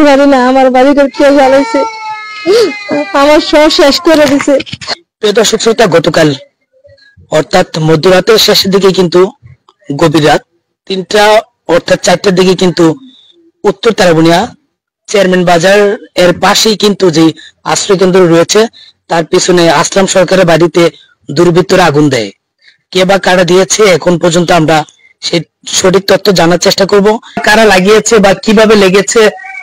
পারি না, আমার বাড়িঘর কে জ্বালাইছে, আমার সব শেষ করে দিছে। প্রিয় দর্শক শ্রোতা, গতকাল অর্থাৎ মধ্যরাতের শেষের দিকে কিন্তু গভীর রাত 3টা অর্থাৎ 4টার দিকে কিন্তু উত্তর তারাবুনিয়া চেয়ারম্যান বাজার এর পাশেই কিন্তু যে আশ্রয় কেন্দ্র রয়েছে তার পিছনে আসলাম সরকারের বাড়িতে দুর্বৃত্তরা আগুন দেয়। কে বা কারা দিয়েছে এখন পর্যন্ত আমরা সেই সঠিক তথ্য জানার চেষ্টা করব। কারা লাগিয়েছে বা কিভাবে লেগেছে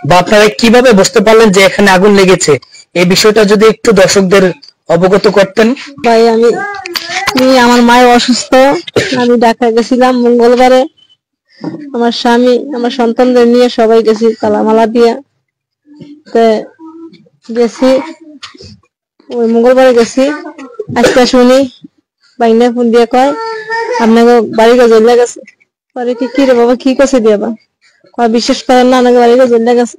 বা আপনারা কিভাবে বুঝতে পারলেন যে এখানে আগুন লেগেছে, এই বিষয়টা যদি একটু দর্শকদের অবগত করতেন। ভাই আমার মায়ের অসুস্থ, আমি ঢাকা গেছিলাম মঙ্গলবারে, আমার স্বামী আমার সন্তানদের নিয়ে সবাই গেছি তালামালা দিয়ে। গেছি ওই মঙ্গলবারে গেছি, আজকে শুনি বাইনা ফোন দিয়ে কয় আপনাকে বাড়িতে জ্বলে গেছে। পরে কি রে বাবা, কি করছে দিয়াবা, কয় বিশ্বাস করেন না, আমাকে বাড়িতে জ্বলে গেছে।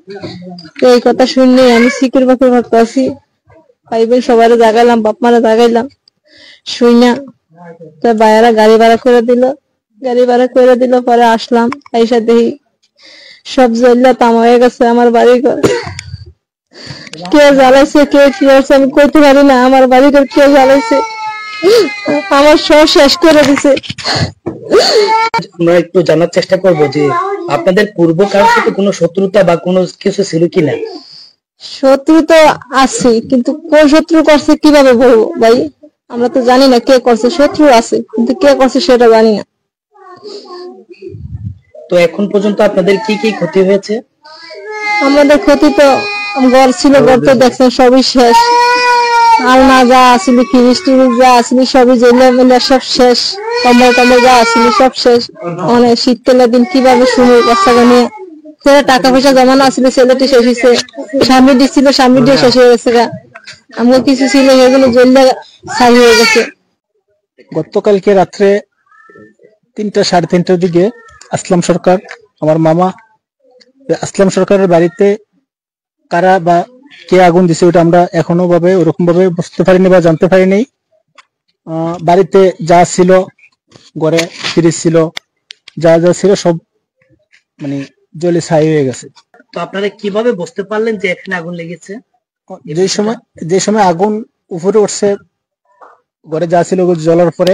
তো এই কথা শুনে আমি সিকির বাকুর ভাবতে আছি, ভাইবেন সবাই জাগাইলাম, বাপ মারা জাগাইলাম, শুই না। তো বাইরা গাড়ি ভাড়া করে দিল, পরে আসলাম, আইসা দেখি সব জ্বললে তামা হয়ে গেছে আমার বাড়ি ঘর। কে জ্বালাইছে, কে কি করছে আমি কইতে পারি না, আমার বাড়ি ঘর কে জ্বালাইছে, আমার সব শেষ করে দিছে। আমরা একটু জানার চেষ্টা করব যে আপনাদের পূর্ব কারোর সাথে কোনো শত্রুতা বা কোনো কিছু ছিল কিনা। শত্রু তো আছে, কিন্তু কোন শত্রু করছে কিভাবে বলবো ভাই, আমরা তো জানি না কে করছে। শত্রু আছে কিন্তু কে করছে সেটা জানি না। তো এখন পর্যন্ত আপনাদের কি কি ক্ষতি হয়েছে? আমাদের ক্ষতি তো ঘর ছিল, ঘর তো দেখছেন সবই শেষ, আলনা যা আসলে ফ্রিজ টিরিজ যা আসলে সবই জেলে মেলে সব শেষ, কম্বল টম্বল যা আসলে সব শেষ। মানে শীতকালের দিন কিভাবে শুনে বাচ্চাকে নিয়ে, সেটা টাকা পয়সা জমানো আসলে ছেলেটি শেষ হয়েছে, স্বামী দিচ্ছিল স্বামী দিয়ে শেষ হয়ে গেছে, আমার কিছু ছিল সেগুলো জ্বললে ছাই হয়ে গেছে। গতকালকে রাত্রে 3টা সাড়ে 3টার দিকে আসলাম সরকার, আমার মামা, আসলাম সরকারের বাড়িতে কারা বা কে আগুন দিছে ওটা আমরা এখনো ভাবে ওরকম ভাবে বুঝতে পারিনি বা জানতে পারিনি। বাড়িতে যা ছিল, ঘরে ফ্রিজ ছিল, যা যা ছিল সব মানে জ্বলে ছাই হয়ে গেছে। তো আপনারা কিভাবে বুঝতে পারলেন যে এখানে আগুন লেগেছে? যে সময় আগুন উপরে উঠছে, ঘরে যা ছিল জ্বলার পরে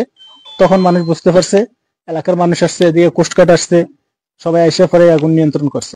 তখন মানুষ বুঝতে পারছে, এলাকার মানুষ আসছে, এদিকে কোস্টগার্ড আসছে, সবাই এসে পরে আগুন নিয়ন্ত্রণ করছে।